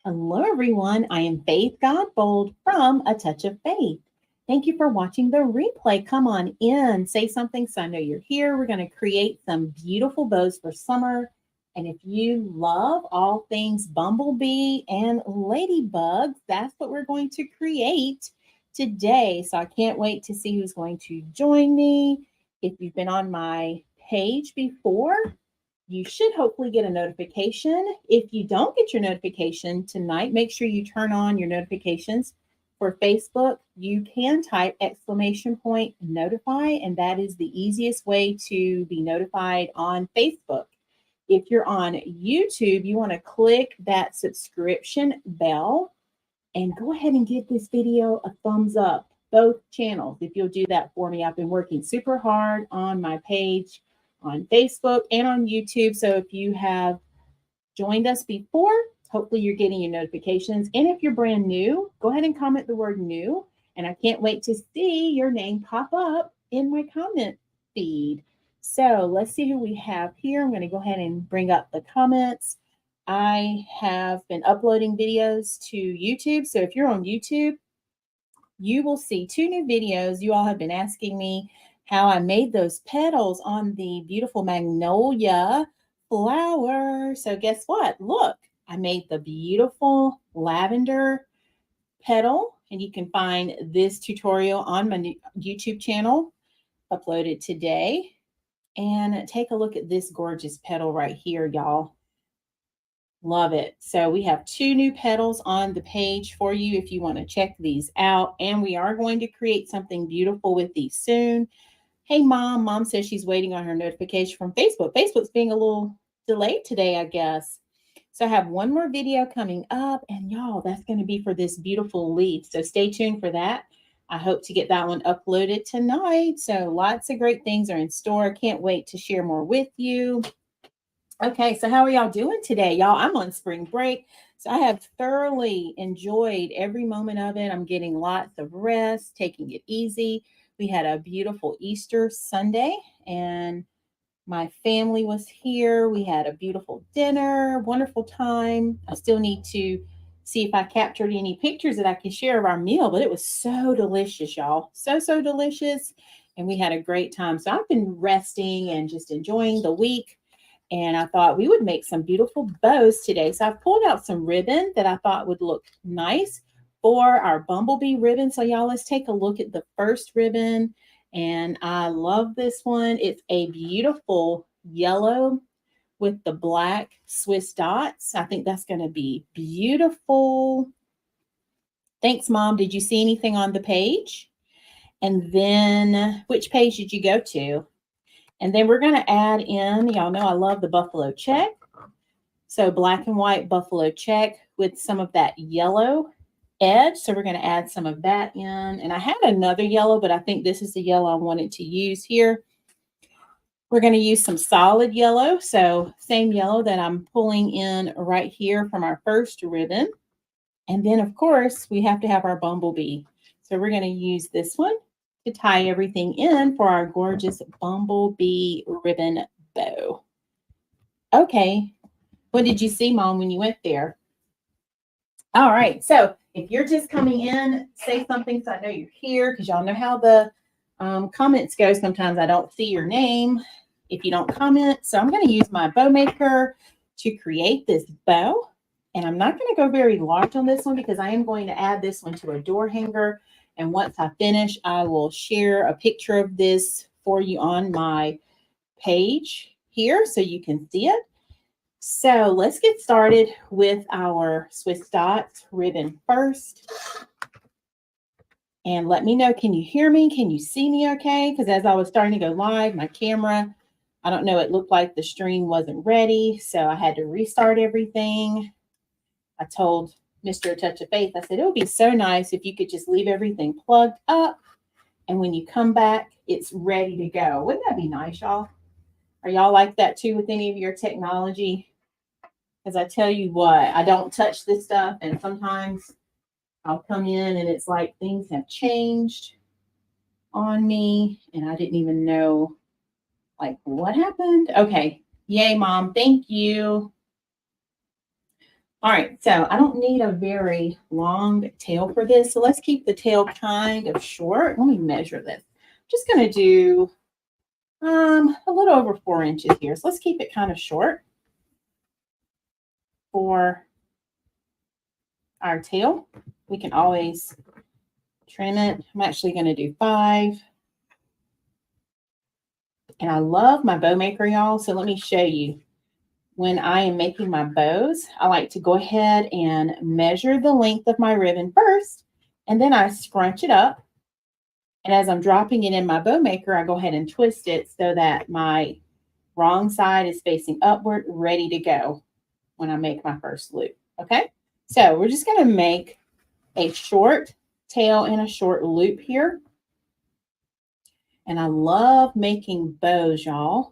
Hello, everyone. I am Faith Godbold from A Touch of Faith. Thank you for watching the replay. Come on in, say something so I know you're here. We're going to create some beautiful bows for summer. And if you love all things Bumblebee and Ladybug, that's what we're going to create today. So I can't wait to see who's going to join me. If you've been on my page before, you should hopefully get a notification. If you don't get your notification tonight, make sure you turn on your notifications. For Facebook, you can type !notify, and that is the easiest way to be notified on Facebook. If you're on YouTube, you want to click that subscription bell and go ahead and give this video a thumbs up, both channels. If you'll do that for me, I've been working super hard on my page on Facebook and on YouTube. So if you have joined us before, hopefully you're getting your notifications. And if you're brand new, go ahead and comment the word new. And I can't wait to see your name pop up in my comment feed. So let's see who we have here. I'm going to go ahead and bring up the comments. I have been uploading videos to YouTube. So if you're on YouTube, you will see 2 new videos. You all have been asking me how I made those petals on the beautiful magnolia flower. So guess what? Look, I made the beautiful lavender petal, and you can find this tutorial on my YouTube channel uploaded today. And take a look at this gorgeous petal right here, y'all. Love it. So we have 2 new petals on the page for you if you want to check these out. And we are going to create something beautiful with these soon. Hey, Mom. Mom says she's waiting on her notification from Facebook. Facebook's being a little delayed today, I guess. So I have one more video coming up. And y'all, that's going to be for this beautiful leaf. So stay tuned for that. I hope to get that one uploaded tonight. So lots of great things are in store. Can't wait to share more with you. Okay, so how are y'all doing today? Y'all, I'm on spring break, so I have thoroughly enjoyed every moment of it. I'm getting lots of rest, taking it easy. We had a beautiful Easter Sunday, and my family was here. We had a beautiful dinner, wonderful time. I still need to see if I captured any pictures that I can share of our meal, but it was so delicious, y'all. So delicious, and we had a great time. So I've been resting and just enjoying the week. And I thought we would make some beautiful bows today. So I've pulled out some ribbon that I thought would look nice for our Bumblebee ribbon. So y'all, let's take a look at the first ribbon. And I love this one. It's a beautiful yellow with the black Swiss dots. I think that's going to be beautiful. Thanks, Mom. Did you see anything on the page? And then which page did you go to? And then we're going to add in, y'all know I love the buffalo check. So black and white buffalo check with some of that yellow edge. So we're going to add some of that in. And I had another yellow, but I think this is the yellow I wanted to use here. We're going to use some solid yellow. So same yellow that I'm pulling in right here from our first ribbon. And then, of course, we have to have our bumblebee. So we're going to use this one to tie everything in for our gorgeous bumblebee ribbon bow. Okay, what did you see, Mom, when you went there? All right, so if you're just coming in, say something so I know you're here, because y'all know how the comments go. Sometimes I don't see your name if you don't comment. So I'm going to use my bow maker to create this bow. And I'm not going to go very large on this one because I am going to add this one to a door hanger. And once I finish, I will share a picture of this for you on my page here so you can see it. So let's get started with our Swiss dots ribbon first. And let me know, can you hear me? Can you see me okay? Because as I was starting to go live, my camera, I don't know, it looked like the stream wasn't ready. So I had to restart everything. I told Mr. Touch of Faith, I said, it would be so nice if you could just leave everything plugged up. And when you come back, it's ready to go. Wouldn't that be nice, y'all? Are y'all like that too with any of your technology? Because I tell you what, I don't touch this stuff. And sometimes I'll come in and it's like things have changed on me. And I didn't even know, like, what happened? Okay. Yay, Mom. Thank you. All right, so I don't need a very long tail for this. So let's keep the tail kind of short. Let me measure this. I'm just going to do a little over 4 inches here. So let's keep it kind of short for our tail. We can always trim it. I'm actually going to do 5. And I love my bow maker, y'all. So let me show you. When I am making my bows, I like to go ahead and measure the length of my ribbon first, and then I scrunch it up. And as I'm dropping it in my bow maker, I go ahead and twist it so that my wrong side is facing upward, ready to go when I make my first loop. Okay, so we're just going to make a short tail and a short loop here. And I love making bows, y'all.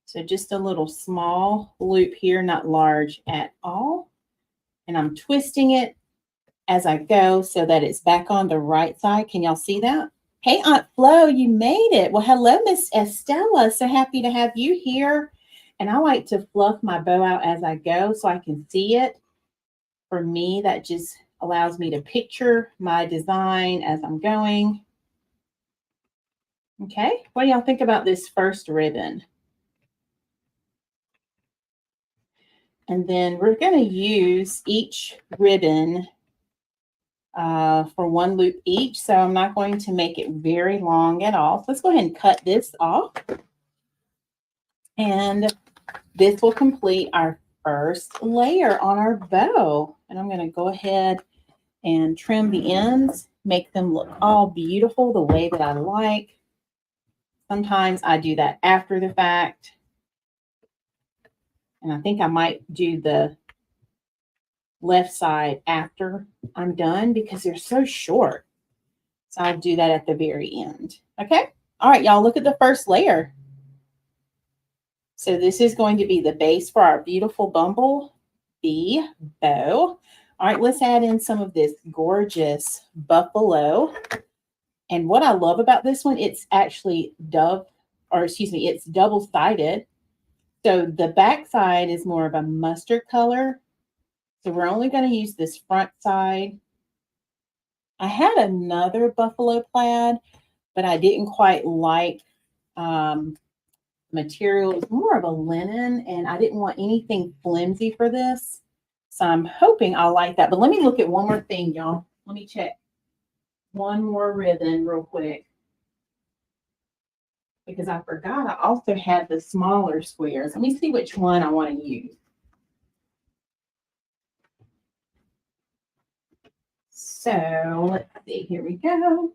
So just a little small loop here, not large at all. And I'm twisting it as I go so that it's back on the right side. Can y'all see that? Hey, Aunt Flo, you made it. Well, hello, Miss Estella. So happy to have you here. And I like to fluff my bow out as I go so I can see it. For me, that just allows me to picture my design as I'm going. Okay, what do y'all think about this first ribbon? And then we're going to use each ribbon for 1 loop each. So I'm not going to make it very long at all. So let's go ahead and cut this off. And this will complete our first layer on our bow. And I'm going to go ahead and trim the ends, make them look all beautiful the way that I like. Sometimes I do that after the fact. And I think I might do the left side after I'm done because they're so short. So I'll do that at the very end. Okay. All right, y'all, look at the first layer. So this is going to be the base for our beautiful Bumblebee bow. All right, let's add in some of this gorgeous buffalo. And what I love about this one, it's actually it's double-sided. So the back side is more of a mustard color. So we're only going to use this front side. I had another buffalo plaid, but I didn't quite like material. It was more of a linen, and I didn't want anything flimsy for this. So I'm hoping I'll like that. But let me look at one more thing, y'all. Let me check one more ribbon real quick, because I forgot I also had the smaller squares. Let me see which one I want to use. So let's see. Here we go.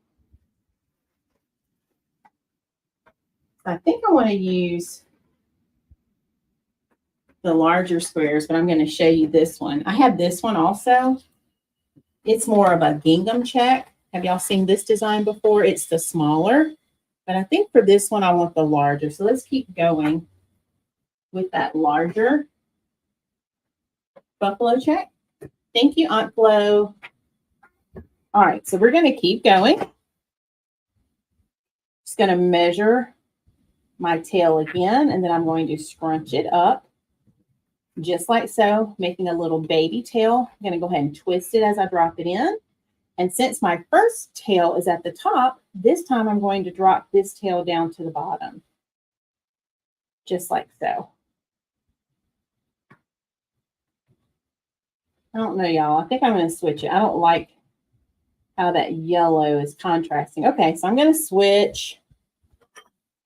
I think I want to use the larger squares, but I'm going to show you this one. I have this one also. It's more of a gingham check. Have y'all seen this design before? It's the smaller, but I think for this one, I want the larger. So let's keep going with that larger buffalo check. Thank you, Aunt Flo. All right, so we're going to keep going. Just going to measure my tail again, and then I'm going to scrunch it up just like so, making a little baby tail. I'm going to go ahead and twist it as I drop it in. And since my first tail is at the top, this time I'm going to drop this tail down to the bottom, just like so. I don't know, y'all. I think I'm going to switch it. I don't like how that yellow is contrasting. Okay, so I'm going to switch.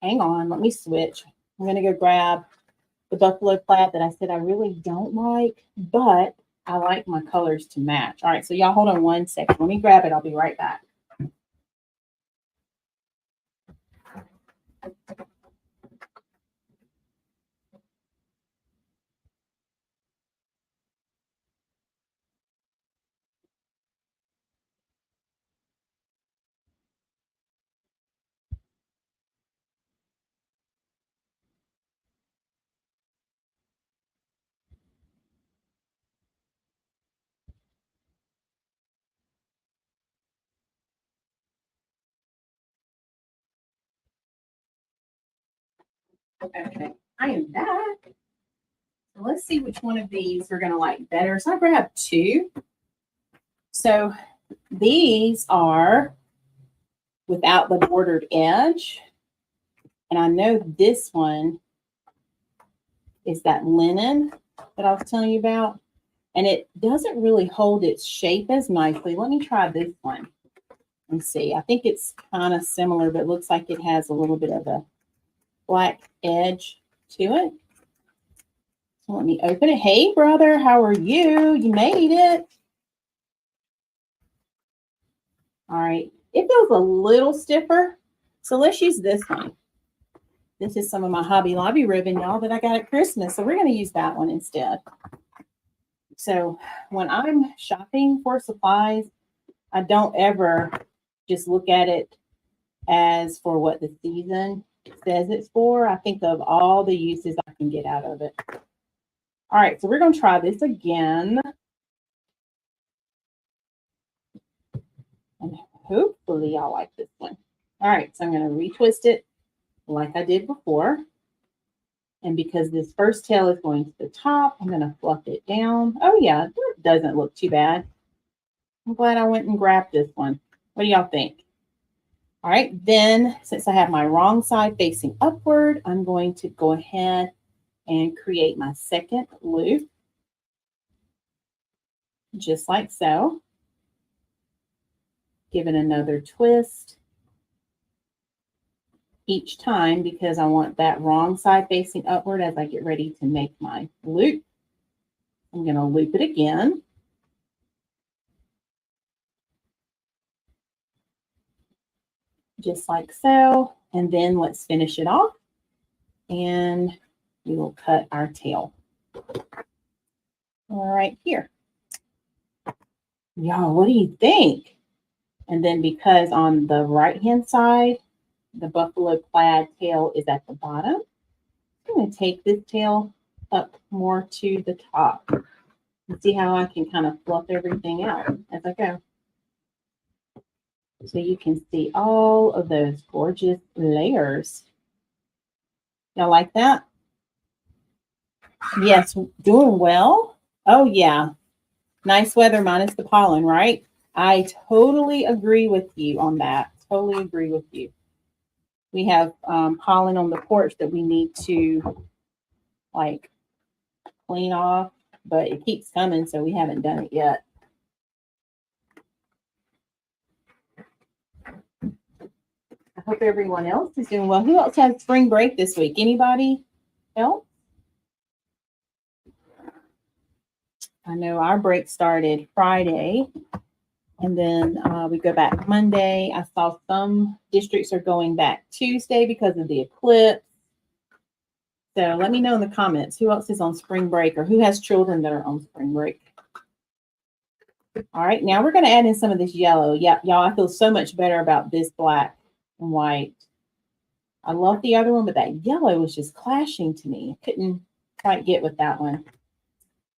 Hang on, let me switch. I'm going to go grab the buffalo plaid that I said I really don't like, but I like my colors to match. All right, so y'all hold on 1 second. Let me grab it. I'll be right back. Okay, I am back. Let's see which one of these we're going to like better. So I grabbed two. So these are without the bordered edge. And I know this one is that linen that I was telling you about. And it doesn't really hold its shape as nicely. Let me try this one and see. I think it's kind of similar, but it looks like it has a little bit of a black edge to it. So let me open it. Hey, brother, how are you? You made it. All right. It feels a little stiffer. So let's use this one. This is some of my Hobby Lobby ribbon, y'all, that I got at Christmas. So we're going to use that one instead. So when I'm shopping for supplies, I don't ever just look at it as for what the season says it's for. I think of all the uses I can get out of it. All right, so we're going to try this again. And hopefully y'all like this one. All right, so I'm going to retwist it like I did before. And because this first tail is going to the top, I'm going to fluff it down. Oh, yeah, that doesn't look too bad. I'm glad I went and grabbed this one. What do y'all think? All right, then since I have my wrong side facing upward, I'm going to go ahead and create my second loop, just like so. Give it another twist each time because I want that wrong side facing upward as I get ready to make my loop. I'm going to loop it again. Just like so. And then let's finish it off. And we will cut our tail right here. Y'all, what do you think? And then because on the right-hand side, the buffalo plaid tail is at the bottom, I'm going to take this tail up more to the top and see how I can kind of fluff everything out as I go. So you can see all of those gorgeous layers. Y'all like that? Yes, doing well. Oh, yeah. Nice weather minus the pollen, right? I totally agree with you on that. Totally agree with you. We have pollen on the porch that we need to like clean off, but it keeps coming, so we haven't done it yet. I hope everyone else is doing well. Who else has spring break this week? Anybody else? I know our break started Friday, and then we go back Monday. I saw some districts are going back Tuesday because of the eclipse. So let me know in the comments who else is on spring break or who has children that are on spring break. All right, now we're going to add in some of this yellow. Yeah, y'all, I feel so much better about this black and white. I love the other one, but that yellow was just clashing to me. I couldn't quite get with that one.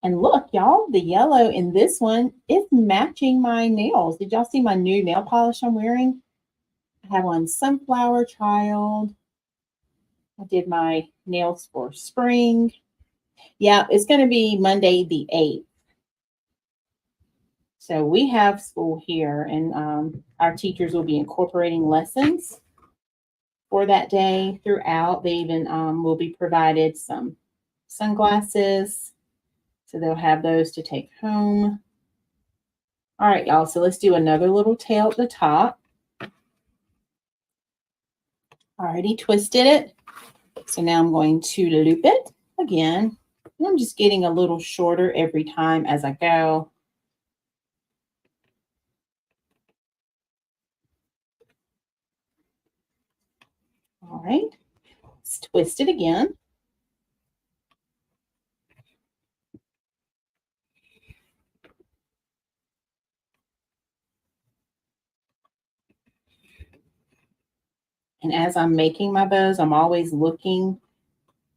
And look, y'all, the yellow in this one is matching my nails. Did y'all see my new nail polish I'm wearing? I have on Sunflower Child. I did my nails for spring. Yeah, it's going to be Monday the 8th. So we have school here, and our teachers will be incorporating lessons for that day throughout. They even will be provided some sunglasses. So they'll have those to take home. All right, y'all. So let's do another little tail at the top. Already twisted it. So now I'm going to loop it again. And I'm just getting a little shorter every time as I go. All right. Let's twist it again. And as I'm making my bows, I'm always looking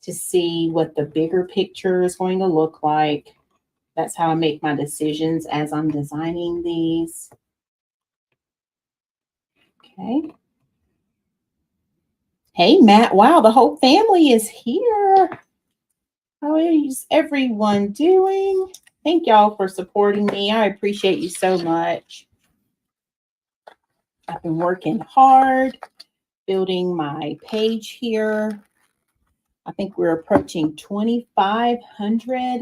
to see what the bigger picture is going to look like. That's how I make my decisions as I'm designing these. Okay. Hey, Matt. Wow, the whole family is here. How is everyone doing? Thank y'all for supporting me. I appreciate you so much. I've been working hard, building my page here. I think we're approaching 2,500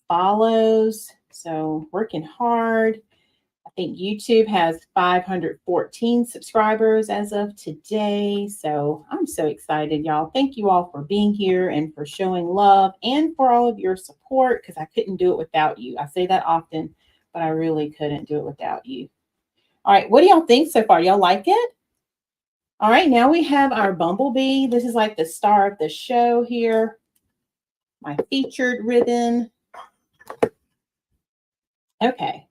follows. So working hard. I think YouTube has 514 subscribers as of today. So I'm so excited, y'all. Thank you all for being here and for showing love and for all of your support, because I couldn't do it without you. I say that often, but I really couldn't do it without you. All right, what do y'all think so far? Y'all like it? All right, now we have our Bumblebee. This is like the star of the show here. My featured ribbon. Okay.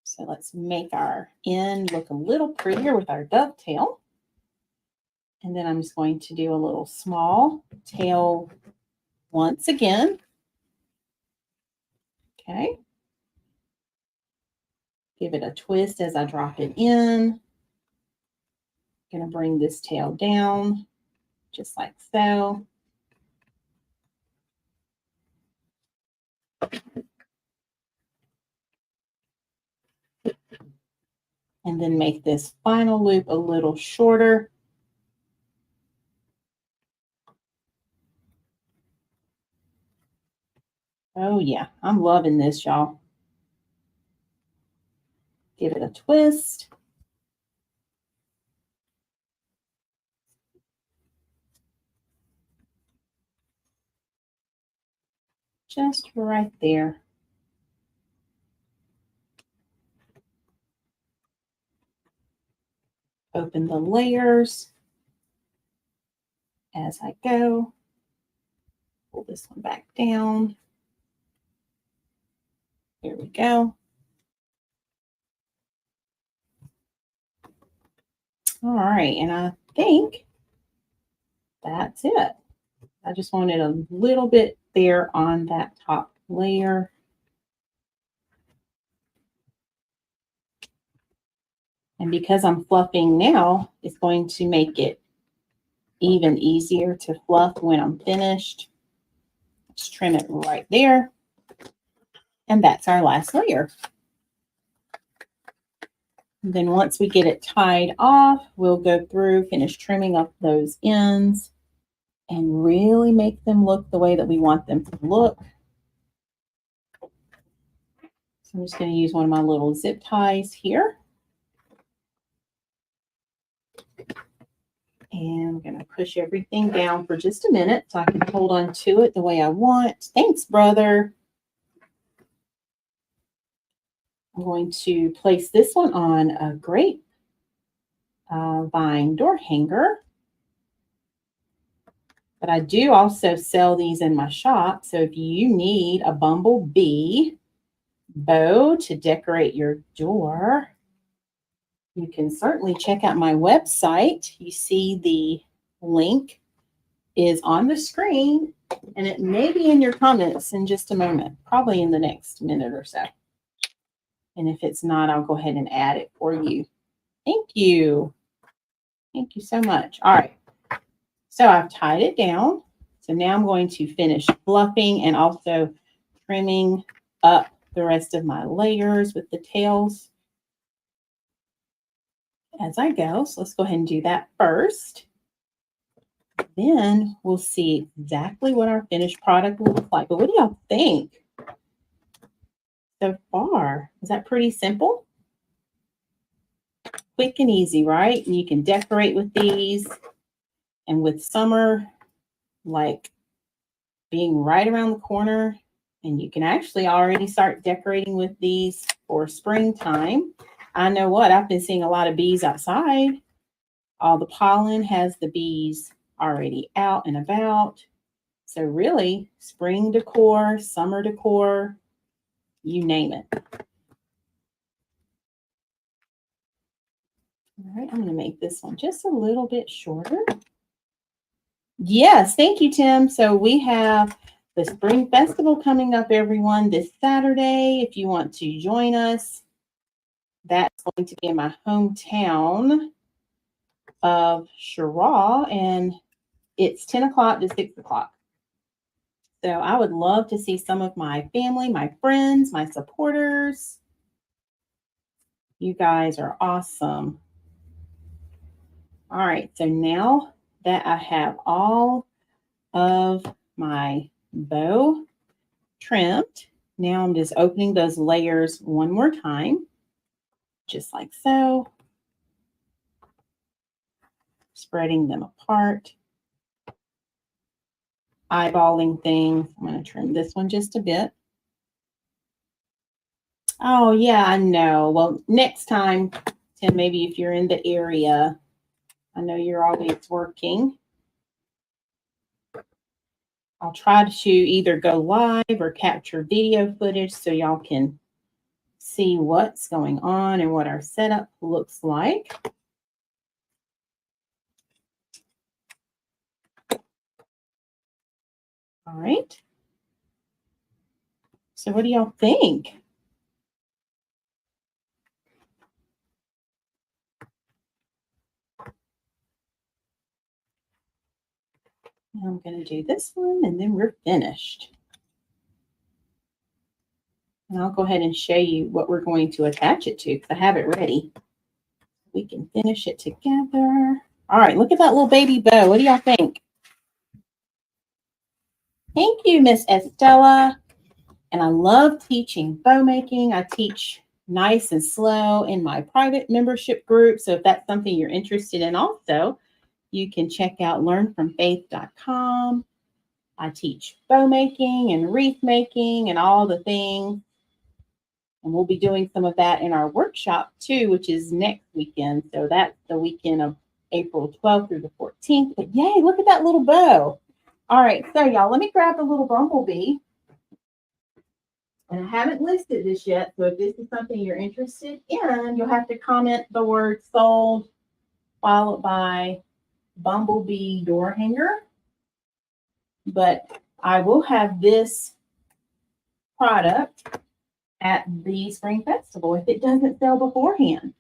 So let's make our end look a little prettier with our dovetail. And then I'm just going to do a little small tail once again. Okay. Give it a twist as I drop it in. Going to bring this tail down just like so. And then make this final loop a little shorter. Oh yeah, I'm loving this, y'all. Give it a twist. Just right there. Open the layers as I go. Pull this one back down. Here we go. All right, and I think that's it. I just wanted a little bit there on that top layer. And because I'm fluffing now, it's going to make it even easier to fluff when I'm finished. Just trim it right there. And that's our last layer. And then once we get it tied off, we'll go through, finish trimming up those ends and really make them look the way that we want them to look. So I'm just going to use one of my little zip ties here. And I'm going to push everything down for just a minute so I can hold on to it the way I want. Thanks, brother. I'm going to place this one on a grape vine door hanger. But I do also sell these in my shop. So if you need a bumblebee bow to decorate your door, you can certainly check out my website. You see the link is on the screen, and it may be in your comments in just a moment, probably in the next minute or so. And if it's not, I'll go ahead and add it for you. Thank you. Thank you so much. All right. So I've tied it down. So now I'm going to finish fluffing and also trimming up the rest of my layers with the tails as I go. So let's go ahead and do that first. Then we'll see exactly what our finished product will look like. But what do y'all think so far? Is that pretty simple? Quick and easy, right? And you can decorate with these. And with summer, like being right around the corner, and you can actually already start decorating with these for springtime. I know what, I've been seeing a lot of bees outside. All the pollen has the bees already out and about. So really, spring decor, summer decor, you name it. All right, I'm going to make this one just a little bit shorter. Yes, thank you, Tim. So we have the Spring Festival coming up, everyone, this Saturday. If you want to join us, that's going to be in my hometown of Cheraw, and it's 10 o'clock to 6 o'clock. So I would love to see some of my family, my friends, my supporters. You guys are awesome. All right, so now that I have all of my bow trimmed, now I'm just opening those layers one more time, just like so. Spreading them apart, eyeballing things. I'm going to trim this one just a bit. Oh, yeah, I know. Well, next time, Tim, maybe if you're in the area, I know you're always working. I'll try to either go live or capture video footage so y'all can see what's going on and what our setup looks like. All right. So what do y'all think? I'm going to do this one and then we're finished. And I'll go ahead and show you what we're going to attach it to because I have it ready. We can finish it together. All right, look at that little baby bow. What do y'all think? Thank you, Miss Estella. And I love teaching bow making. I teach nice and slow in my private membership group. So if that's something you're interested in also, you can check out learnfromfaith.com. I teach bow making and wreath making and all the things. And we'll be doing some of that in our workshop too, which is next weekend. So that's the weekend of April 12th through the 14th. But yay, look at that little bow. All right, so y'all, let me grab the little bumblebee. And I haven't listed this yet. So if this is something you're interested in, you'll have to comment the word sold, followed by bumblebee door hanger. But I will have this product at the Spring Festival if it doesn't sell beforehand.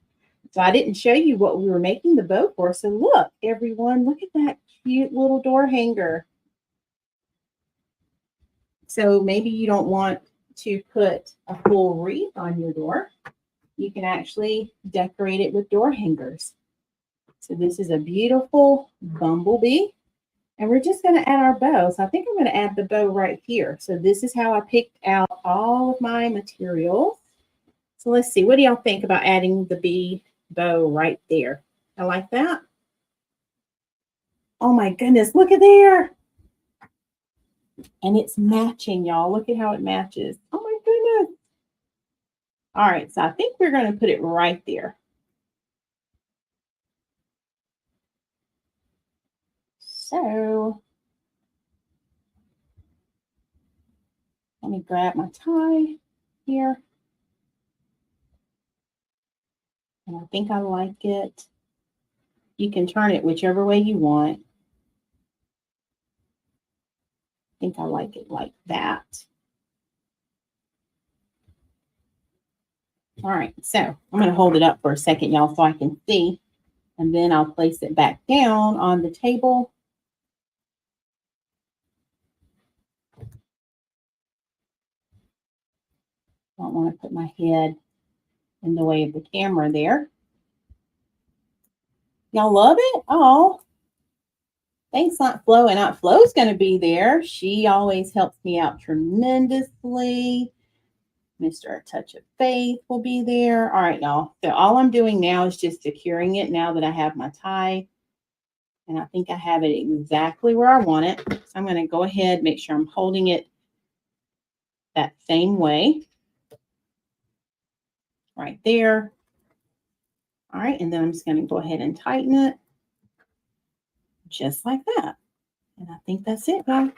So I didn't show you what we were making the bow for. So look, everyone, look at that cute little door hanger. So maybe you don't want to put a full wreath on your door. You can actually decorate it with door hangers. So this is a beautiful bumblebee. And we're just going to add our bow. So I think I'm going to add the bow right here. So this is how I picked out all of my materials. So let's see. What do y'all think about adding the bee bow right there? I like that. Oh my goodness. Look at there. And it's matching, y'all. Look at how it matches. Oh my goodness. All right. So I think we're going to put it right there. So let me grab my tie here. And I think I like it. You can turn it whichever way you want. I think I like it like that. All right, so I'm going to hold it up for a second, y'all, so I can see. And then I'll place it back down on the table. Don't want to put my head in the way of the camera there. Y'all love it? Oh, thanks, Aunt Flo. And Aunt Flo's going to be there. She always helps me out tremendously. Mr. Touch of Faith will be there. All right, y'all. So all I'm doing now is just securing it now that I have my tie. And I think I have it exactly where I want it. So I'm going to go ahead, make sure I'm holding it that same way. Right there. All right, and then I'm just going to go ahead and tighten it. Just like that. And I think that's it, y'all.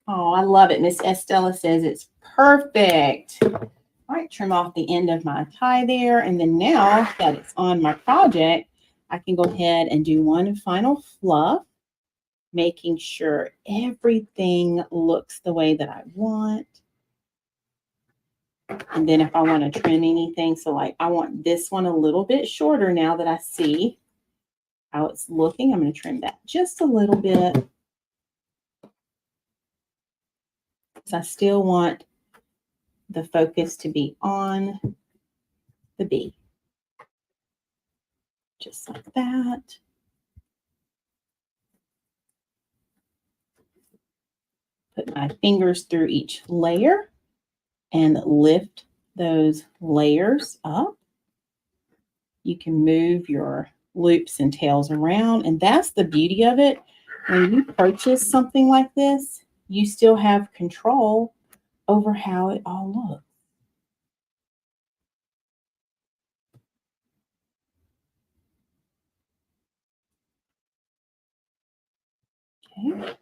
Oh, I love it. Miss Estella says it's perfect. All right, trim off the end of my tie there. And then now that it's on my project, I can go ahead and do one final fluff, making sure everything looks the way that I want. And then if I want to trim anything, so like I want this one a little bit shorter now that I see how it's looking. I'm going to trim that just a little bit, because I still want the focus to be on the bee. Just like that. Put my fingers through each layer and lift those layers up. You can move your loops and tails around, and that's the beauty of it. When you purchase something like this, you still have control over how it all looks. Okay.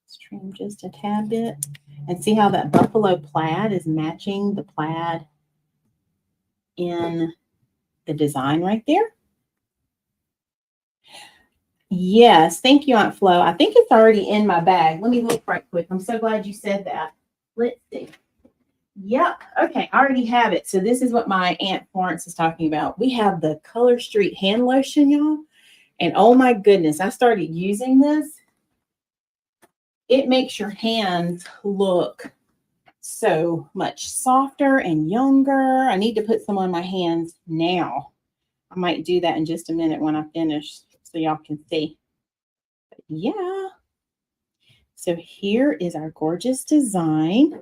Let's trim just a tad bit. And see how that buffalo plaid is matching the plaid in the design right there? Yes, thank you, Aunt Flo. I think it's already in my bag. Let me look right quick. I'm so glad you said that. Let's see. Yep. Okay, I already have it. So this is what my Aunt Florence is talking about. We have the Color Street hand lotion, y'all. And oh my goodness, I started using this. It makes your hands look so much softer and younger. I need to put some on my hands now. I might do that in just a minute when I finish so y'all can see. But yeah. So here is our gorgeous design.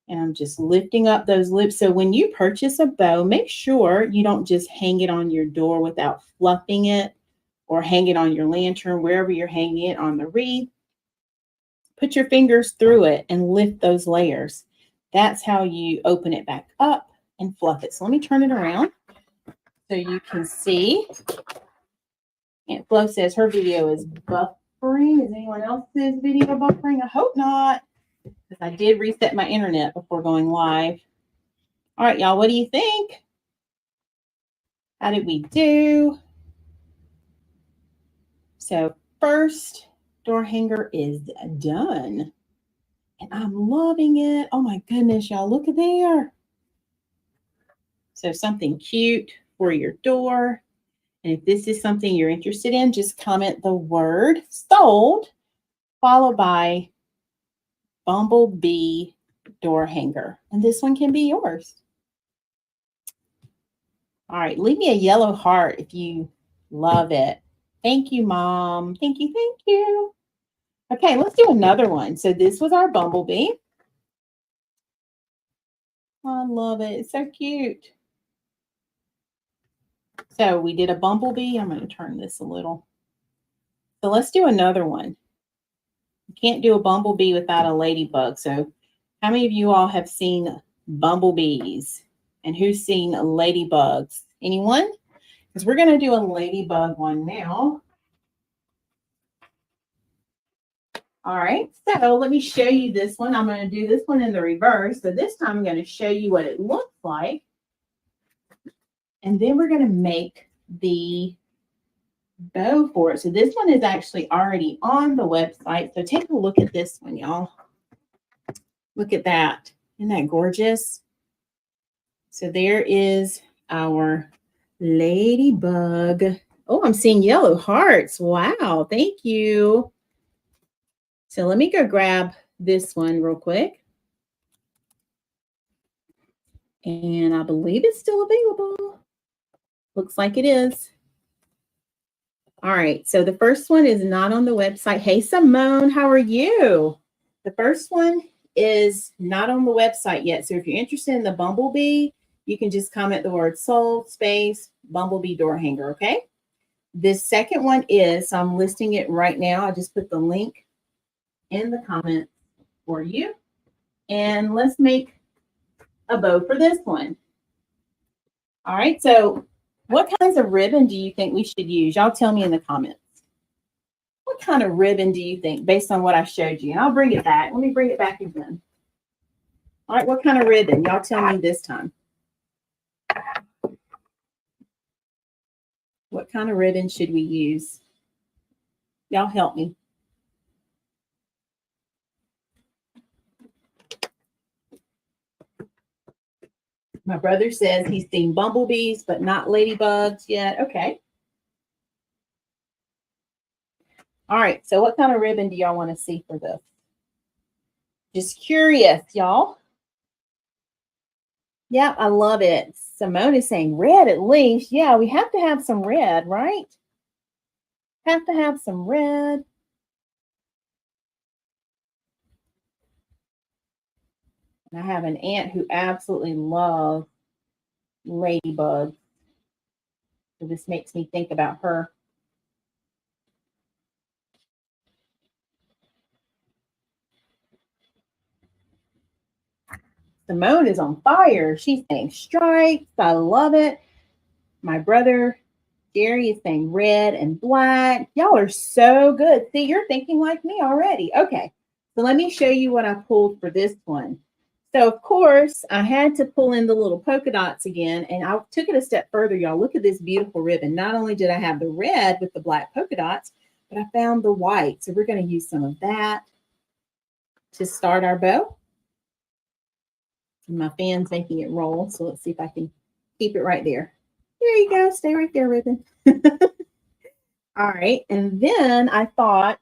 And I'm just lifting up those lips. So when you purchase a bow, make sure you don't just hang it on your door without fluffing it, or hang it on your lantern, wherever you're hanging it on the wreath. Put your fingers through it and lift those layers. That's how you open it back up and fluff it. So let me turn it around so you can see. Aunt Flo says her video is buffering. Is anyone else's video buffering? I hope not, because I did reset my internet before going live. All right, y'all, what do you think? How did we do? So first door hanger is done. And I'm loving it. Oh my goodness, y'all, look at there. So something cute for your door. And if this is something you're interested in, just comment the word sold, followed by Bumblebee door hanger. And this one can be yours. All right, leave me a yellow heart if you love it. Thank you, Mom. Thank you, thank you. Okay, let's do another one. So this was our Bumblebee. I love it. It's so cute. So we did a Bumblebee. I'm going to turn this a little. So let's do another one. You can't do a Bumblebee without a Ladybug. So how many of you all have seen bumblebees? And who's seen ladybugs? Anyone? Because we're going to do a Ladybug one now. All right, so let me show you this one. I'm going to do this one in the reverse. So this time I'm going to show you what it looks like. And then we're going to make the bow for it. So this one is actually already on the website. So take a look at this one, y'all. Look at that. Isn't that gorgeous? So there is our Ladybug. Oh, I'm seeing yellow hearts. Wow, thank you. So let me go grab this one real quick. And I believe it's still available. Looks like it is. All right, so the first one is not on the website. Hey, Simone, how are you? The first one is not on the website yet. So if you're interested in the Bumblebee, you can just comment the word sold space Bumblebee door hanger, okay? This second one is, so I'm listing it right now. I just put the link in the comments for you. And let's make a bow for this one. All right, so what kinds of ribbon do you think we should use? Y'all tell me in the comments. What kind of ribbon do you think based on what I showed you? And I'll bring it back. Let me bring it back again. All right, what kind of ribbon? Y'all tell me this time. What kind of ribbon should we use? Y'all help me. My brother says he's seen bumblebees, but not ladybugs yet. Okay. All right. So what kind of ribbon do y'all want to see for this? Just curious, y'all. Yeah, I love it. Simone is saying red at least. Yeah, we have to have some red, right? Have to have some red. And I have an aunt who absolutely loves ladybugs. So this makes me think about her. Simone is on fire. She's saying stripes. I love it. My brother Gary is saying red and black. Y'all are so good. See, you're thinking like me already. Okay. So let me show you what I pulled for this one. So of course, I had to pull in the little polka dots again, and I took it a step further, y'all. Look at this beautiful ribbon. Not only did I have the red with the black polka dots, but I found the white. So we're going to use some of that to start our bow. And my fan's making it roll. So let's see if I can keep it right there. There you go. Stay right there, ribbon. All right. And then I thought,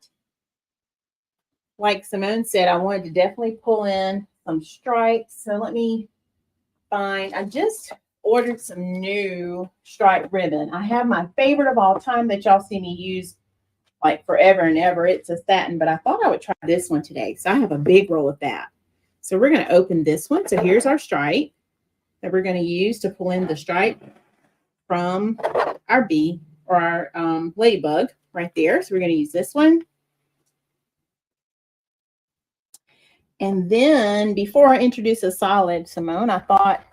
like Simone said, I wanted to definitely pull in some stripes. So let me find, I just ordered some new striped ribbon. I have my favorite of all time that y'all see me use like forever and ever. It's a satin, but I thought I would try this one today. So I have a big roll of that. So we're going to open this one. So here's our stripe that we're going to use to pull in the stripe from our bee or our ladybug right there. So we're going to use this one. And then before I introduce a solid, Simone, I thought,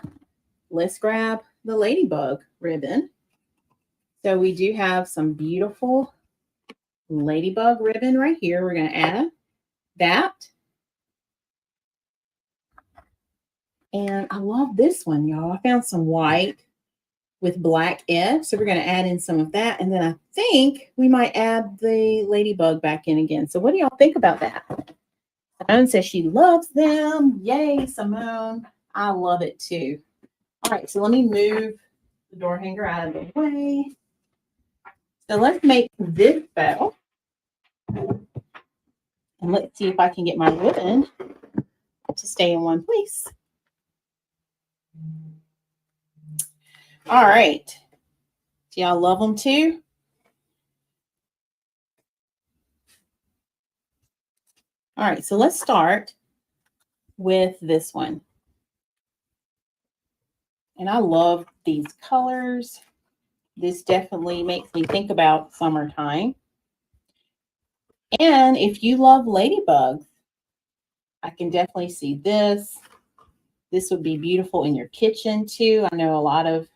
let's grab the ladybug ribbon. So we do have some beautiful ladybug ribbon right here. We're going to add that. And I love this one, y'all. I found some white with black edge. So we're going to add in some of that. And then I think we might add the ladybug back in again. So what do y'all think about that? Simone says she loves them. Yay, Simone. I love it too. All right, so let me move the door hanger out of the way. So let's make this bow. And let's see if I can get my ribbon to stay in one place. All right. Do y'all love them too? All right, so let's start with this one. And I love these colors. This definitely makes me think about summertime. And if you love ladybugs, I can definitely see this. This would be beautiful in your kitchen too. I know a lot of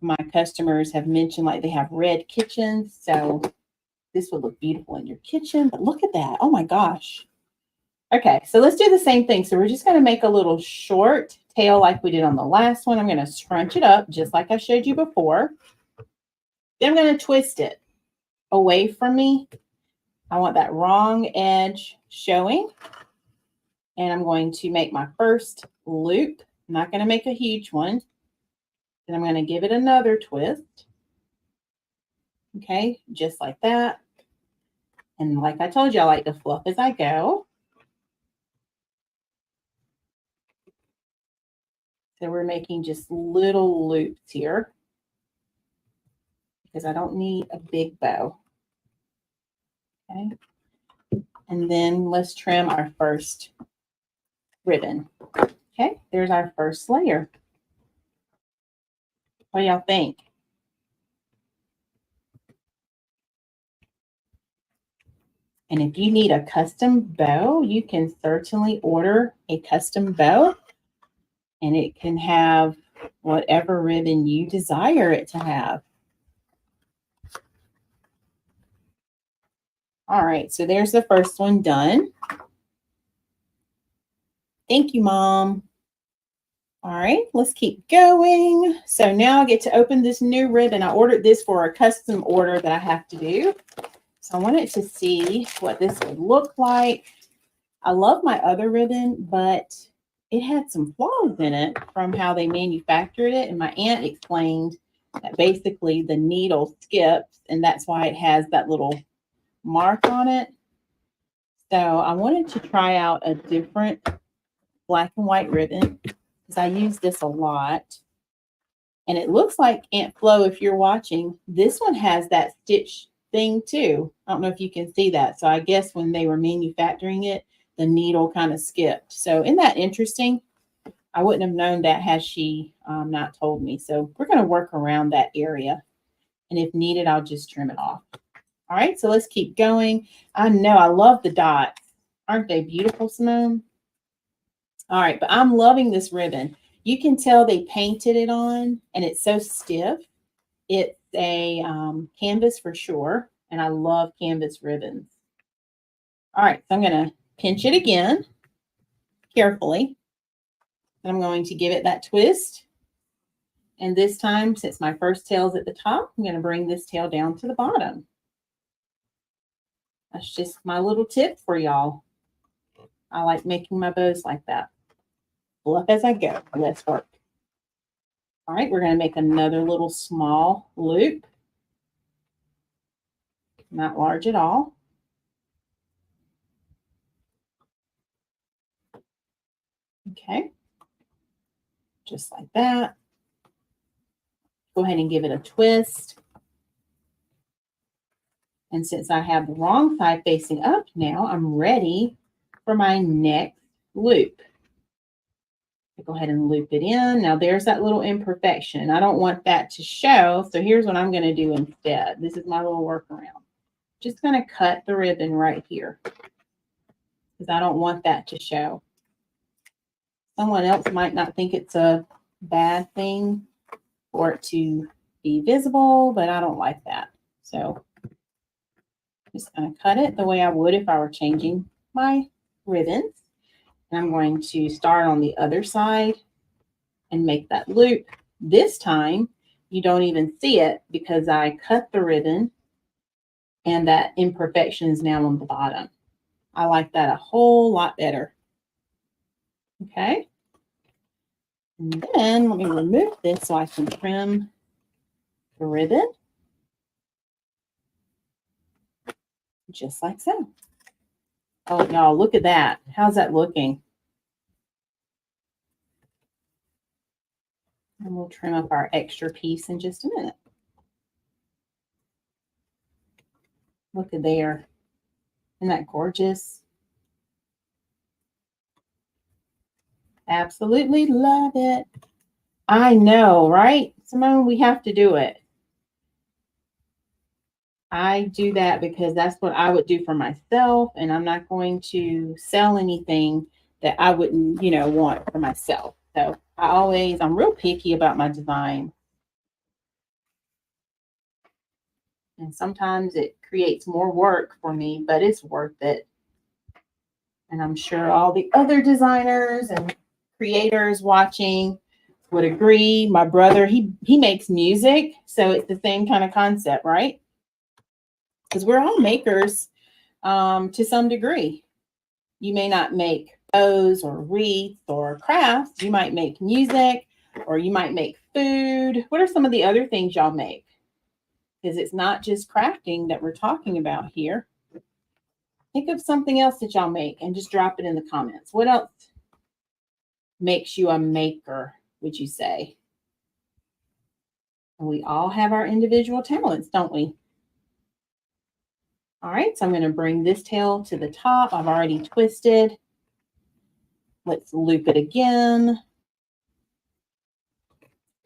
my customers have mentioned like they have red kitchens. So this would look beautiful in your kitchen. But look at that. Oh my gosh. Okay, so let's do the same thing. So we're just going to make a little short tail like we did on the last one. I'm going to scrunch it up just like I showed you before. Then I'm going to twist it away from me. I want that wrong edge showing. And I'm going to make my first loop. I'm not going to make a huge one. Then I'm going to give it another twist. Okay, just like that. And like I told you, I like to fluff as I go. So we're making just little loops here because I don't need a big bow. Okay. And then let's trim our first ribbon. Okay, there's our first layer. What do y'all think? And if you need a custom bow, you can certainly order a custom bow. And it can have whatever ribbon you desire it to have. All right, so there's the first one done. Thank you, Mom. All right, let's keep going. So now I get to open this new ribbon. I ordered this for a custom order that I have to do. So I wanted to see what this would look like. I love my other ribbon, but it had some flaws in it from how they manufactured it. And my aunt explained that basically the needle skips, and that's why it has that little mark on it. So I wanted to try out a different black and white ribbon because I use this a lot. And it looks like Aunt Flo, if you're watching, this one has that stitch thing too. I don't know if you can see that. So I guess when they were manufacturing it, the needle kind of skipped. So isn't that interesting? I wouldn't have known that had she not told me. So we're going to work around that area. And if needed, I'll just trim it off. All right, so let's keep going. I know I love the dots. Aren't they beautiful, Simone? All right, but I'm loving this ribbon. You can tell they painted it on, and it's so stiff. It's a canvas for sure, and I love canvas ribbons. All right, so I'm going to pinch it again carefully. And I'm going to give it that twist. And this time, since my first tail's at the top, I'm going to bring this tail down to the bottom. That's just my little tip for y'all. I like making my bows like that. Fluff as I go. Let's work. All right, we're going to make another little small loop. Not large at all. Okay. Just like that. Go ahead and give it a twist. And since I have the wrong side facing up now, I'm ready for my next loop. Go ahead and loop it in. Now there's that little imperfection. I don't want that to show. So here's what I'm going to do instead. This is my little workaround. Just going to cut the ribbon right here because I don't want that to show. Someone else might not think it's a bad thing for it to be visible, but I don't like that. So just going to cut it the way I would if I were changing my ribbons. And I'm going to start on the other side and make that loop. This time, you don't even see it because I cut the ribbon and that imperfection is now on the bottom. I like that a whole lot better. Okay. And then let me remove this so I can trim the ribbon. Just like so. Oh, y'all, look at that. How's that looking? And we'll trim up our extra piece in just a minute. Look at there. Isn't that gorgeous? Absolutely love it. I know, right? Simone, we have to do it. I do that because that's what I would do for myself, and I'm not going to sell anything that I wouldn't, want for myself. So I'm real picky about my design. And sometimes it creates more work for me, but it's worth it. And I'm sure all the other designers and creators watching would agree. My brother, he makes music, so it's the same kind of concept, right? Because we're all makers to some degree. You may not make bows or wreaths or crafts. You might make music or you might make food. What are some of the other things y'all make? Because it's not just crafting that we're talking about here. Think of something else that y'all make and just drop it in the comments. What else makes you a maker, would you say? And we all have our individual talents, don't we? All right, so I'm going to bring this tail to the top. I've already twisted. Let's loop it again.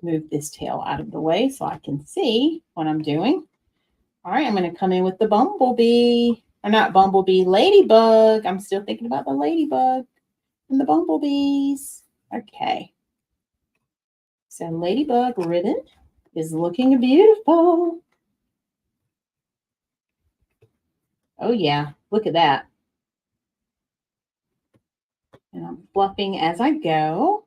Move this tail out of the way so I can see what I'm doing. All right, I'm going to come in with the bumblebee. Or not bumblebee, ladybug. I'm still thinking about the ladybug and the bumblebees. Okay. So ladybug ribbon is looking beautiful. Oh, yeah. Look at that. And I'm fluffing as I go.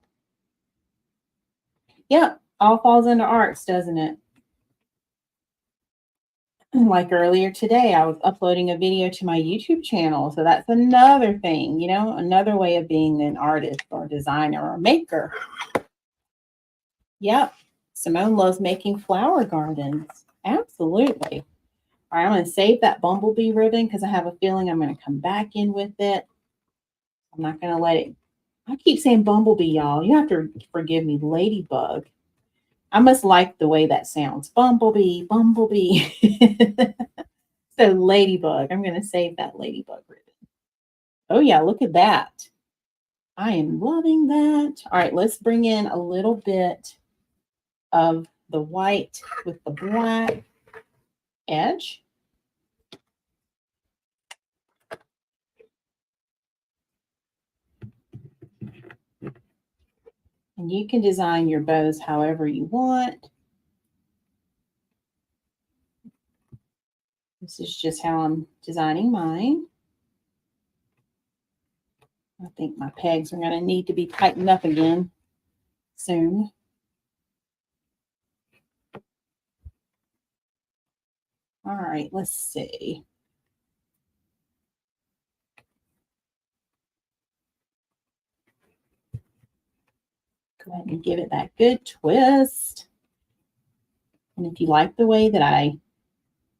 Yep. All falls into arts, doesn't it? Like earlier today, I was uploading a video to my YouTube channel. So that's another thing, you know, another way of being an artist or designer or maker. Yep. Simone loves making flower gardens. Absolutely. All right, I'm going to save that Bumblebee ribbon because I have a feeling I'm going to come back in with it. I'm not going to let it. I keep saying Bumblebee, y'all. You have to forgive me. Ladybug. I must like the way that sounds. Bumblebee, Bumblebee. So Ladybug. I'm going to save that Ladybug ribbon. Oh, yeah, look at that. I am loving that. All right, let's bring in a little bit of the white with the black edge. And you can design your bows however you want. This is just how I'm designing mine. I think my pegs are going to need to be tightened up again soon. All right, let's see. Go ahead and give it that good twist. And if you like the way that I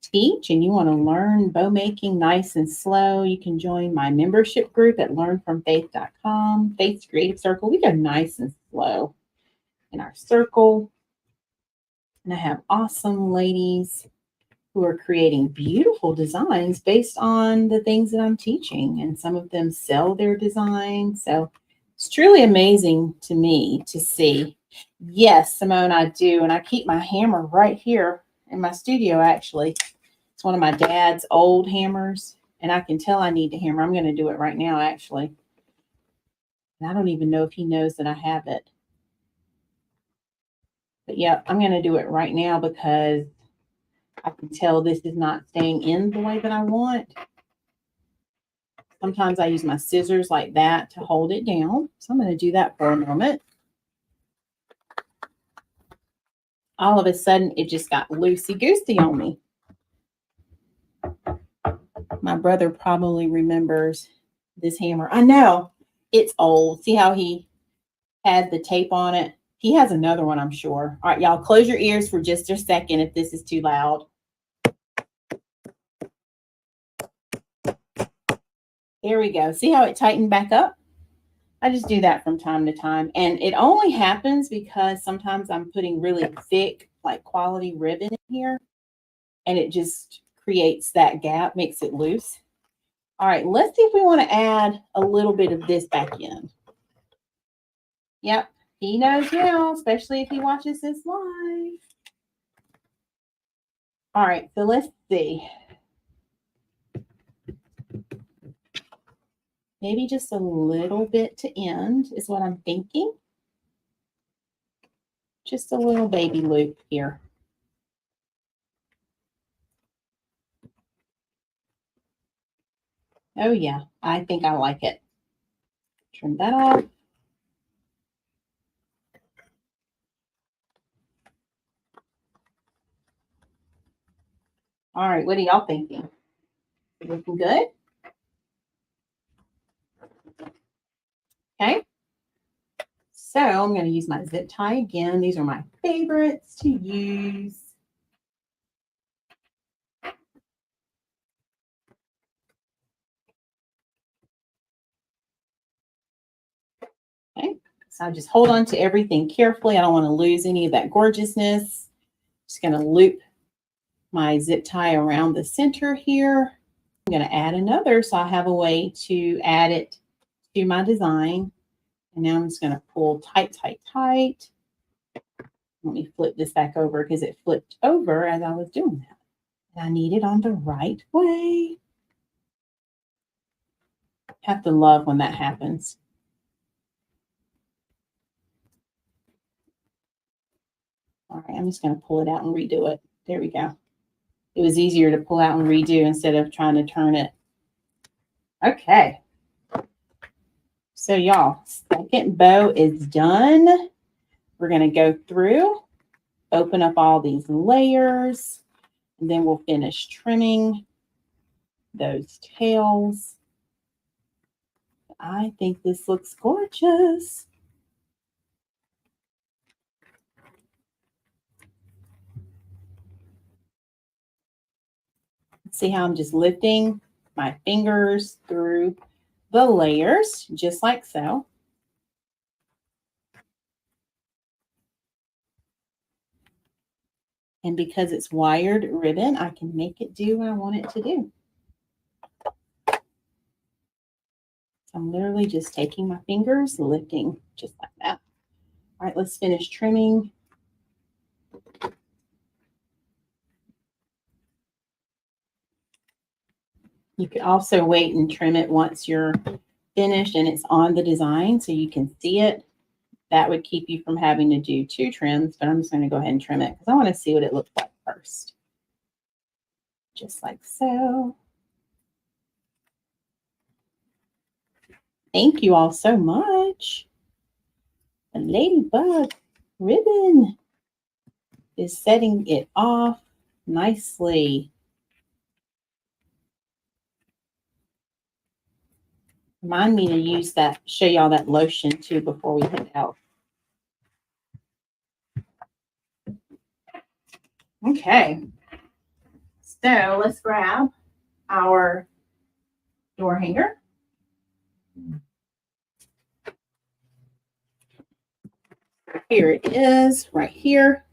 teach and you want to learn bow making nice and slow, you can join my membership group at learnfromfaith.com. Faith's Creative Circle. We go nice and slow in our circle. And I have awesome ladies who are creating beautiful designs based on the things that I'm teaching. And some of them sell their designs. So it's truly amazing to me to see. Yes, Simone, I do. And I keep my hammer right here in my studio, actually. It's one of my dad's old hammers. And I can tell I need to hammer. I'm going to do it right now, actually. And I don't even know if he knows that I have it. But yeah, I'm going to do it right now because I can tell this is not staying in the way that I want. Sometimes I use my scissors like that to hold it down. So I'm going to do that for a moment. All of a sudden, it just got loosey-goosey on me. My brother probably remembers this hammer. I know it's old. See how he had the tape on it? He has another one, I'm sure. All right, y'all, close your ears for just a second if this is too loud. There we go. See how it tightened back up? I just do that from time to time. And it only happens because sometimes I'm putting really thick, like quality ribbon in here. And it just creates that gap, makes it loose. All right, let's see if we want to add a little bit of this back in. Yep, he knows now, especially if he watches this live. All right, so let's see. Maybe just a little bit to end is what I'm thinking. Just a little baby loop here. Oh yeah, I think I like it. Trim that off. All right, what are y'all thinking? Looking good? Okay. So I'm going to use my zip tie again. These are my favorites to use. Okay, so I just hold on to everything carefully. I don't want to lose any of that gorgeousness. Just going to loop my zip tie around the center here. I'm going to add another so I have a way to add it to my design. And now I'm just going to pull tight, tight, tight. Let me flip this back over because it flipped over as I was doing that. And I need it on the right way. Have to love when that happens. All right, I'm just going to pull it out and redo it. There we go. It was easier to pull out and redo instead of trying to turn it. Okay. So y'all, second bow is done. We're going to go through, open up all these layers. And then we'll finish trimming those tails. I think this looks gorgeous. See how I'm just lifting my fingers through the layers, just like so. And because it's wired ribbon, I can make it do what I want it to do. So I'm literally just taking my fingers, lifting just like that. All right, let's finish trimming. You could also wait and trim it once you're finished and it's on the design so you can see it. That would keep you from having to do 2 trims, but I'm just going to go ahead and trim it because I want to see what it looks like first. Just like so. Thank you all so much. The Ladybug ribbon is setting it off nicely. Remind me to use that, show y'all that lotion too before we head out. Okay, so let's grab our door hanger. Here it is, right here.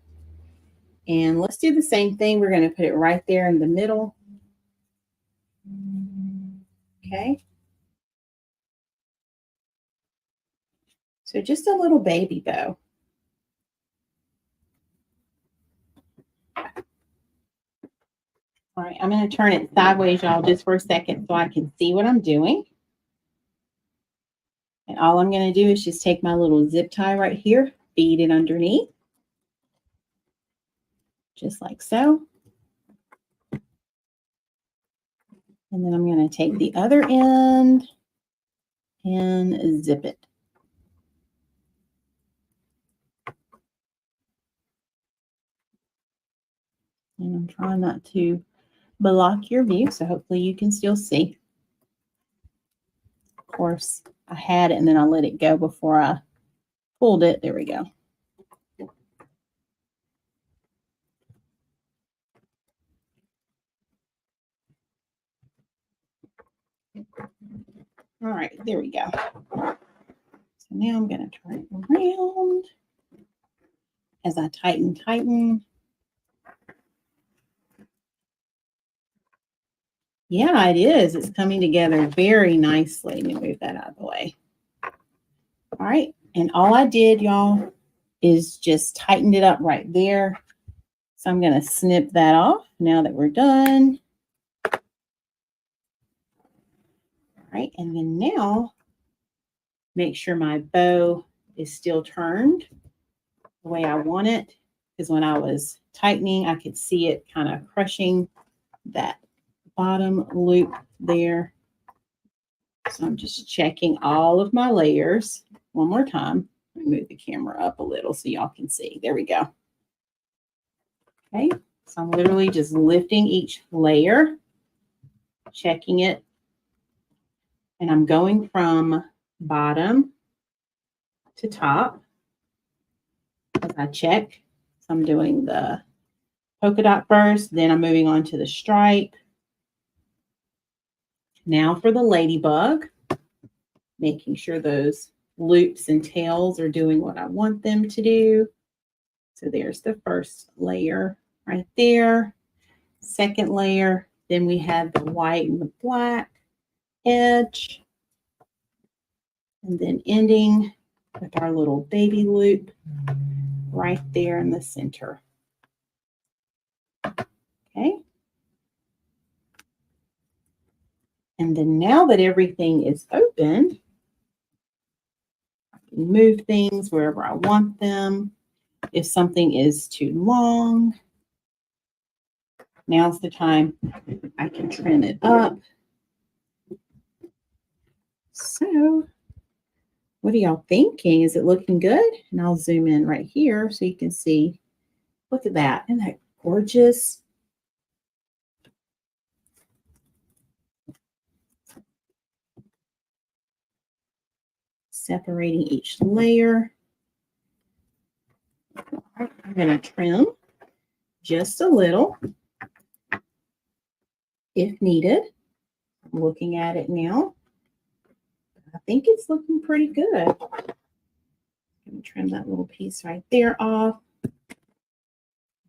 And let's do the same thing. We're going to put it right there in the middle. Okay. So just a little baby bow. All right, I'm going to turn it sideways, y'all, just for a second so I can see what I'm doing. And all I'm going to do is just take my little zip tie right here, feed it underneath, just like so. And then I'm going to take the other end and zip it. And I'm trying not to block your view, so hopefully you can still see. Of course, I had it and then I let it go before I pulled it. There we go. All right, there we go. So now I'm going to turn it around as I tighten. Yeah, it is. It's coming together very nicely. Let me move that out of the way. All right, and all I did, y'all, is just tightened it up right there. So I'm going to snip that off now that we're done. All right, and then now make sure my bow is still turned the way I want it, because when I was tightening, I could see it kind of crushing that bottom loop there. So I'm just checking all of my layers one more time. Let me move the camera up a little so y'all can see. There we go. Okay, so I'm literally just lifting each layer, checking it, and I'm going from bottom to top as I check. So I'm doing the polka dot first, then I'm moving on to the stripe. Now for the ladybug, making sure those loops and tails are doing what I want them to do. So there's the first layer right there. Second layer, then we have the white and the black edge. And then ending with our little baby loop right there in the center. Okay. And then now that everything is open, I can move things wherever I want them. If something is too long, now's the time I can trim it up. So what are y'all thinking? Is it looking good? And I'll zoom in right here so you can see. Look at that. Isn't that gorgeous? separating each layer. I'm going to trim just a little if needed. I'm looking at it now. I think it's looking pretty good. I'm going to trim that little piece right there off.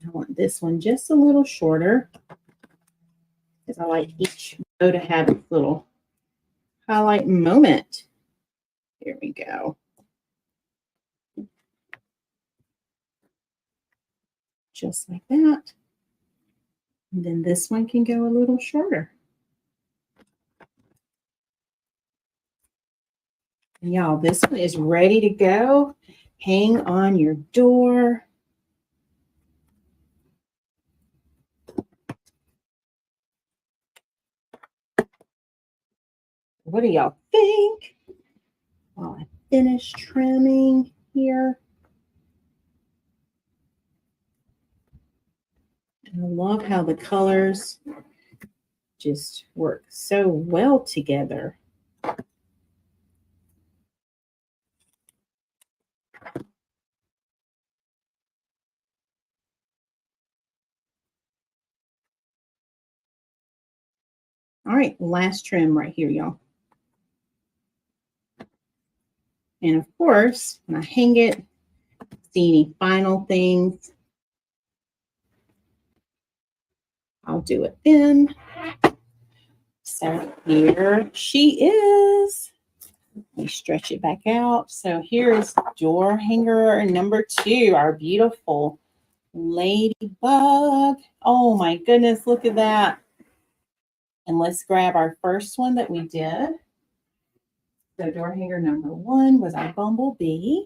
I want this one just a little shorter because I like each bow to have its little highlight moment. Here we go. Just like that. And then this one can go a little shorter. Y'all, this one is ready to go. Hang on your door. What do y'all think? While I finish trimming here. I love how the colors just work so well together. All right, last trim right here, y'all. And of course, when I hang it, see any final things, I'll do it then. So here she is. Let me stretch it back out. So here is door hanger number 2, our beautiful Ladybug. Oh my goodness, look at that. And let's grab our first one that we did. So door hanger number 1 was our Bumblebee.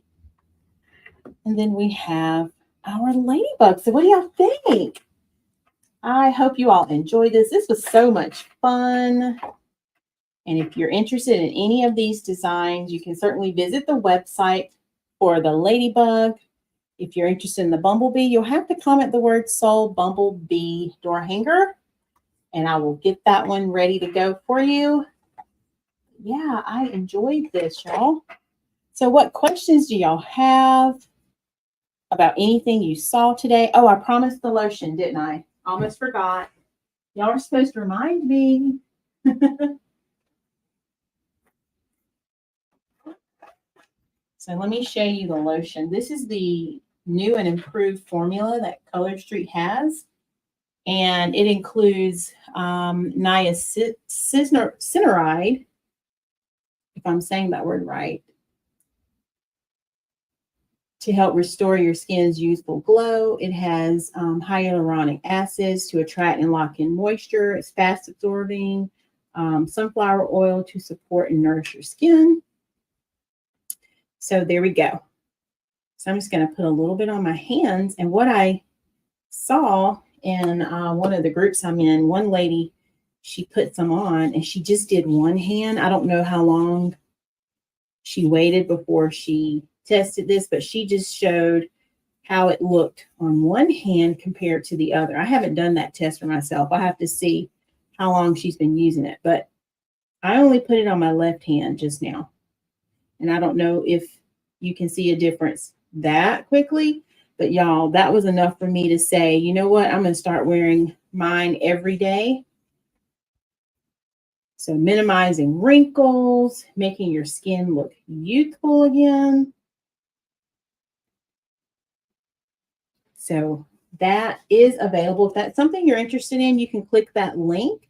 And then we have our Ladybug. So what do y'all think? I hope you all enjoyed this. This was so much fun. And if you're interested in any of these designs, you can certainly visit the website for the Ladybug. If you're interested in the Bumblebee, you'll have to comment the word sold Bumblebee door hanger, and I will get that one ready to go for you. Yeah, I enjoyed this, y'all. So what questions do y'all have about anything you saw today? Oh, I promised the lotion, didn't I? Almost forgot. Y'all are supposed to remind me. So let me show you the lotion. This is the new and improved formula that Color Street has. And it includes niacinamide, if I'm saying that word right, to help restore your skin's youthful glow. It has hyaluronic acids to attract and lock in moisture. It's fast absorbing. Sunflower oil to support and nourish your skin. So there we go. So I'm just going to put a little bit on my hands. And what I saw in one of the groups I'm in, one lady, she put some on and she just did one hand. I don't know how long she waited before she tested this, but she just showed how it looked on one hand compared to the other. I haven't done that test for myself. I have to see how long she's been using it, but I only put it on my left hand just now. And I don't know if you can see a difference that quickly, but y'all, that was enough for me to say, you know what? I'm going to start wearing mine every day. So minimizing wrinkles, making your skin look youthful again. So that is available. If that's something you're interested in, you can click that link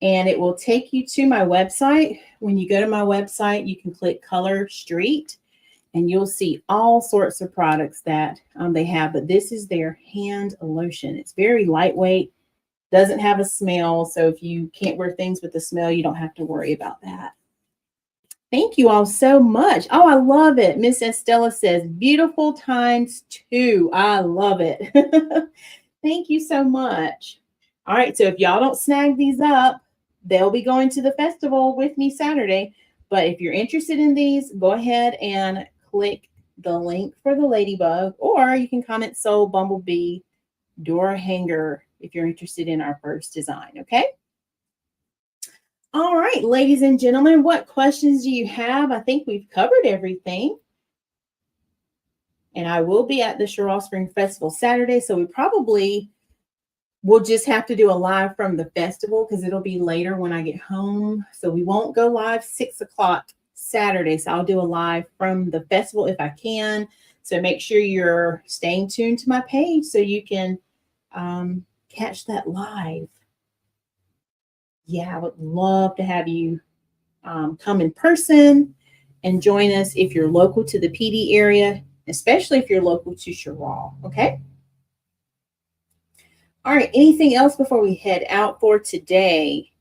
and it will take you to my website. When you go to my website, you can click Color Street and you'll see all sorts of products that they have. But this is their hand lotion. It's very lightweight, doesn't have a smell. So if you can't wear things with a smell, you don't have to worry about that. Thank you all so much. Oh, I love it. Miss Estella says, beautiful ×2. I love it. Thank you so much. All right. So if y'all don't snag these up, they'll be going to the festival with me Saturday. But if you're interested in these, go ahead and click the link for the Ladybug, or you can comment sold Bumblebee door hanger if you're interested in our first design. Okay. All right, ladies and gentlemen, what questions do you have? I think we've covered everything. And I will be at the Sherall Spring Festival Saturday, so we probably will just have to do a live from the festival because it'll be later when I get home. So we won't go live 6 o'clock Saturday. So I'll do a live from the festival if I can. So make sure you're staying tuned to my page so you can catch that live. Yeah, I would love to have you come in person and join us if you're local to the PD area, especially if you're local to Sherall. Okay. All right. Anything else before we head out for today?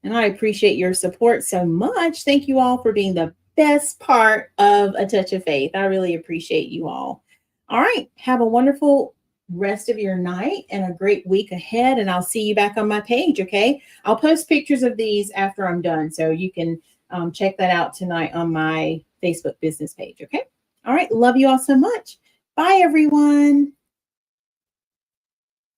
And I appreciate your support so much. Thank you all for being the best part of A Touch of Faith. I really appreciate you all. All right. Have a wonderful rest of your night and a great week ahead. And I'll see you back on my page. Okay. I'll post pictures of these after I'm done. So you can check that out tonight on my Facebook business page. Okay. All right. Love you all so much. Bye, everyone.